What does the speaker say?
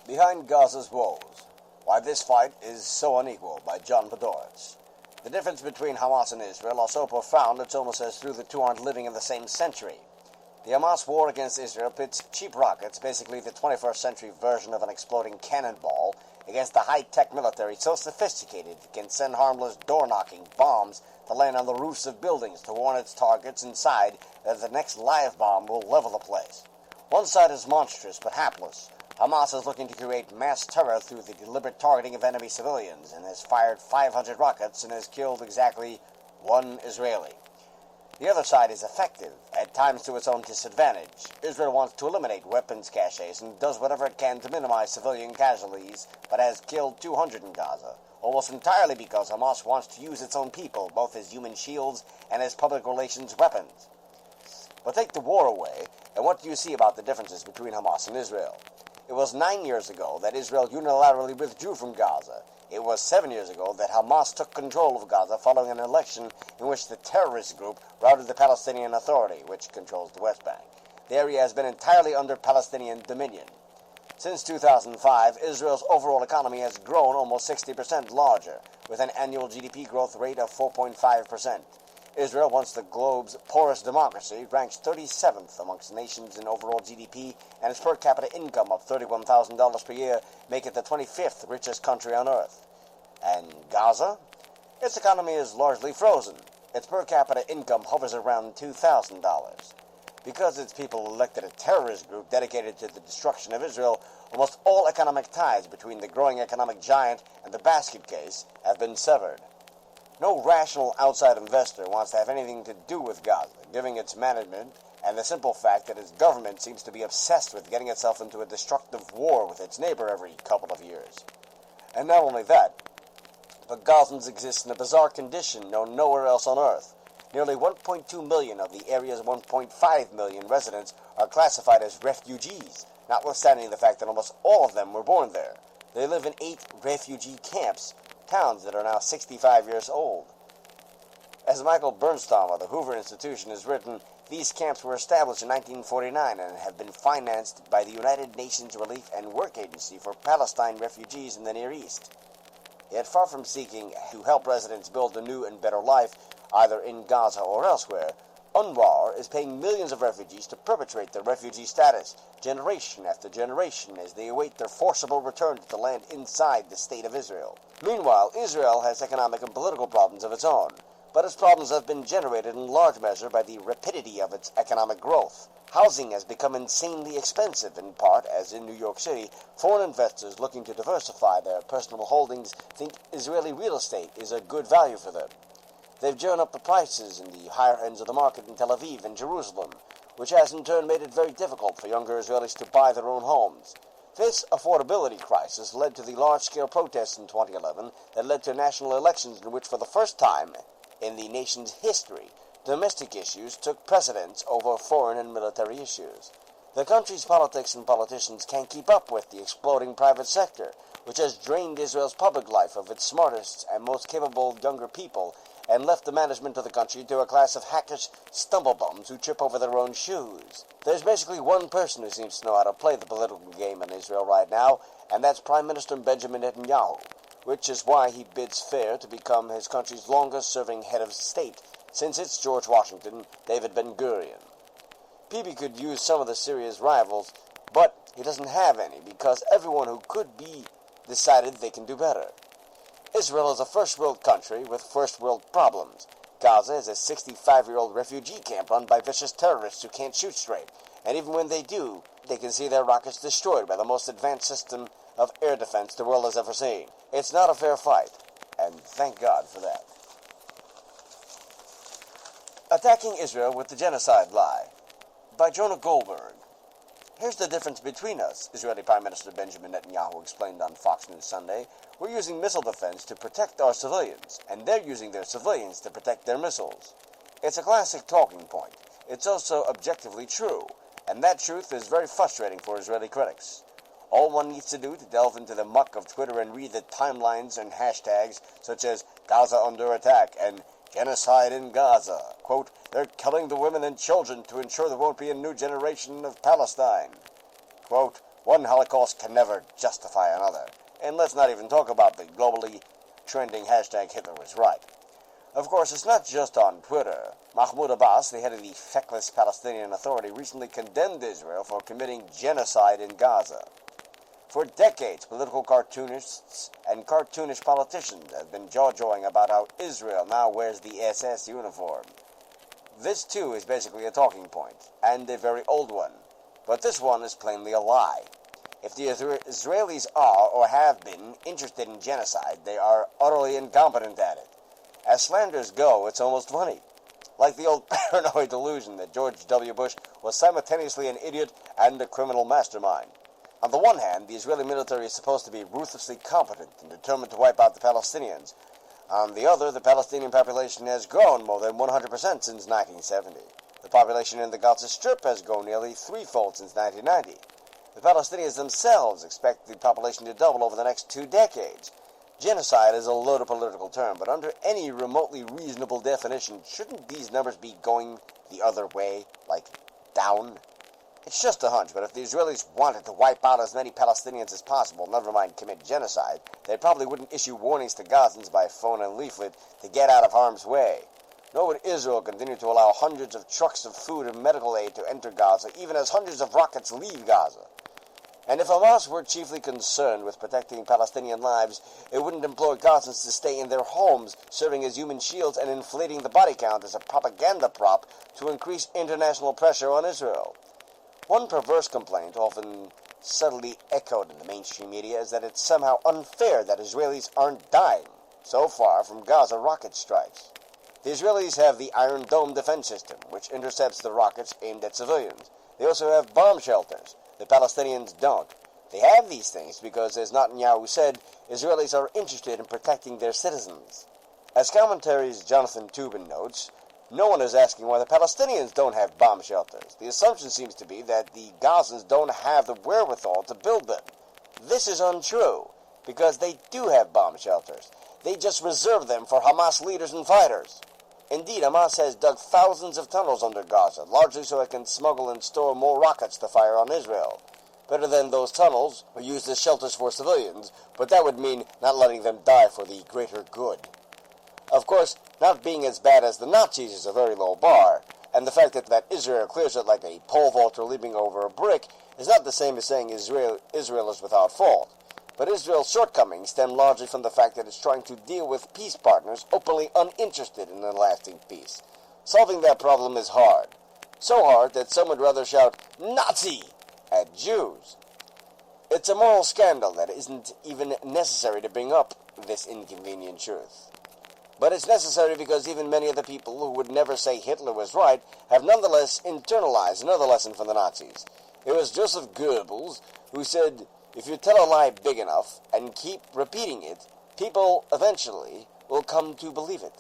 Behind Gaza's woes, Why This Fight is So Unequal by John Podhoretz. The difference between Hamas and Israel are so profound it's almost as though the two aren't living in the same century. The Hamas war against Israel pits cheap rockets, basically the 21st century version of an exploding cannonball, against the high-tech military so sophisticated it can send harmless door-knocking bombs to land on the roofs of buildings to warn its targets inside that the next live bomb will level the place. One side is monstrous but hapless. Hamas is looking to create mass terror through the deliberate targeting of enemy civilians and has fired 500 rockets and has killed exactly one Israeli. The other side is effective, at times to its own disadvantage. Israel wants to eliminate weapons caches and does whatever it can to minimize civilian casualties, but has killed 200 in Gaza, almost entirely because Hamas wants to use its own people, both as human shields and as public relations weapons. But take the war away, and what do you see about the differences between Hamas and Israel? It was 9 years ago that Israel unilaterally withdrew from Gaza. It was 7 years ago that Hamas took control of Gaza following an election in which the terrorist group routed the Palestinian Authority, which controls the West Bank. The area has been entirely under Palestinian dominion. Since 2005, Israel's overall economy has grown almost 60% larger, with an annual GDP growth rate of 4.5%. Israel, once the globe's poorest democracy, ranks 37th amongst nations in overall GDP, and its per capita income of $31,000 per year make it the 25th richest country on earth. And Gaza? Its economy is largely frozen. Its per capita income hovers around $2,000. Because its people elected a terrorist group dedicated to the destruction of Israel, almost all economic ties between the growing economic giant and the basket case have been severed. No rational outside investor wants to have anything to do with Gaza, given its management and the simple fact that its government seems to be obsessed with getting itself into a destructive war with its neighbor every couple of years. And not only that, but Gazans exist in a bizarre condition known nowhere else on earth. Nearly 1.2 million of the area's 1.5 million residents are classified as refugees, notwithstanding the fact that almost all of them were born there. They live in 8 refugee camps, towns that are now 65 years old. As Michael Bernstein of the Hoover Institution has written, these camps were established in 1949 and have been financed by the United Nations Relief and Work Agency for Palestine refugees in the Near East. Yet far from seeking to help residents build a new and better life, either in Gaza or elsewhere, UNRWA is paying millions of refugees to perpetuate their refugee status, generation after generation, as they await their forcible return to the land inside the State of Israel. Meanwhile, Israel has economic and political problems of its own, but its problems have been generated in large measure by the rapidity of its economic growth. Housing has become insanely expensive, in part, as in New York City, foreign investors looking to diversify their personal holdings think Israeli real estate is a good value for them. They've driven up the prices in the higher ends of the market in Tel Aviv and Jerusalem, which has in turn made it very difficult for younger Israelis to buy their own homes. This affordability crisis led to the large-scale protests in 2011 that led to national elections in which, for the first time in the nation's history, domestic issues took precedence over foreign and military issues. The country's politics and politicians can't keep up with the exploding private sector, which has drained Israel's public life of its smartest and most capable younger people and left the management of the country to a class of hackish stumblebums who trip over their own shoes. There's basically one person who seems to know how to play the political game in Israel right now, and that's Prime Minister Benjamin Netanyahu, which is why he bids fair to become his country's longest-serving head of state since it's George Washington, David Ben-Gurion. Bibi could use some of the Syria's rivals, but he doesn't have any because everyone who could be decided they can do better. Israel is a first-world country with first-world problems. Gaza is a 65-year-old refugee camp run by vicious terrorists who can't shoot straight, and even when they do, they can see their rockets destroyed by the most advanced system of air defense the world has ever seen. It's not a fair fight, and thank God for that. Attacking Israel with the Genocide Lie by Jonah Goldberg. Here's the difference between us, Israeli Prime Minister Benjamin Netanyahu explained on Fox News Sunday. We're using missile defense to protect our civilians, and they're using their civilians to protect their missiles. It's a classic talking point. It's also objectively true, and that truth is very frustrating for Israeli critics. All one needs to do to delve into the muck of Twitter and read the timelines and hashtags such as Gaza under attack and genocide in Gaza. Quote, they're killing the women and children to ensure there won't be a new generation of Palestine. Quote, One Holocaust can never justify another. And let's not even talk about the globally trending hashtag Hitler was right. Of course, it's not just on Twitter. Mahmoud Abbas, the head of the feckless Palestinian Authority, recently condemned Israel for committing genocide in Gaza. For decades, political cartoonists and cartoonish politicians have been jaw-jawing about how Israel now wears the SS uniform. This, too, is basically a talking point, and a very old one. But this one is plainly a lie. If the Israelis are, or have been, interested in genocide, they are utterly incompetent at it. As slanders go, it's almost funny. Like the old paranoid delusion that George W. Bush was simultaneously an idiot and a criminal mastermind. On the one hand, the Israeli military is supposed to be ruthlessly competent and determined to wipe out the Palestinians. On the other, the Palestinian population has grown more than 100% since 1970. The population in the Gaza Strip has grown nearly threefold since 1990. The Palestinians themselves expect the population to double over the next 2 decades. Genocide is a loaded political term, but under any remotely reasonable definition, shouldn't these numbers be going the other way, like down? It's just a hunch, but if the Israelis wanted to wipe out as many Palestinians as possible, never mind commit genocide, they probably wouldn't issue warnings to Gazans by phone and leaflet to get out of harm's way. Nor would Israel continue to allow hundreds of trucks of food and medical aid to enter Gaza, even as hundreds of rockets leave Gaza. And if Hamas were chiefly concerned with protecting Palestinian lives, it wouldn't employ Gazans to stay in their homes, serving as human shields and inflating the body count as a propaganda prop to increase international pressure on Israel. One perverse complaint, often subtly echoed in the mainstream media, is that it's somehow unfair that Israelis aren't dying so far from Gaza rocket strikes. The Israelis have the Iron Dome defense system, which intercepts the rockets aimed at civilians. They also have bomb shelters. The Palestinians don't. They have these things because, as Netanyahu said, Israelis are interested in protecting their citizens. As commentary's Jonathan Tubin notes, no one is asking why the Palestinians don't have bomb shelters. The assumption seems to be that the Gazans don't have the wherewithal to build them. This is untrue, because they do have bomb shelters. They just reserve them for Hamas leaders and fighters. Indeed, Hamas has dug thousands of tunnels under Gaza, largely so it can smuggle and store more rockets to fire on Israel. Better than those tunnels, or used as shelters for civilians, but that would mean not letting them die for the greater good. Of course, not being as bad as the Nazis is a very low bar, and the fact that Israel clears it like a pole vaulter leaping over a brick is not the same as saying Israel is without fault. But Israel's shortcomings stem largely from the fact that it's trying to deal with peace partners openly uninterested in a lasting peace. Solving that problem is hard. So hard that some would rather shout, "Nazi!" at Jews. It's a moral scandal that isn't even necessary to bring up this inconvenient truth. But it's necessary because even many of the people who would never say Hitler was right have nonetheless internalized another lesson from the Nazis. It was Joseph Goebbels who said, if you tell a lie big enough and keep repeating it, people eventually will come to believe it.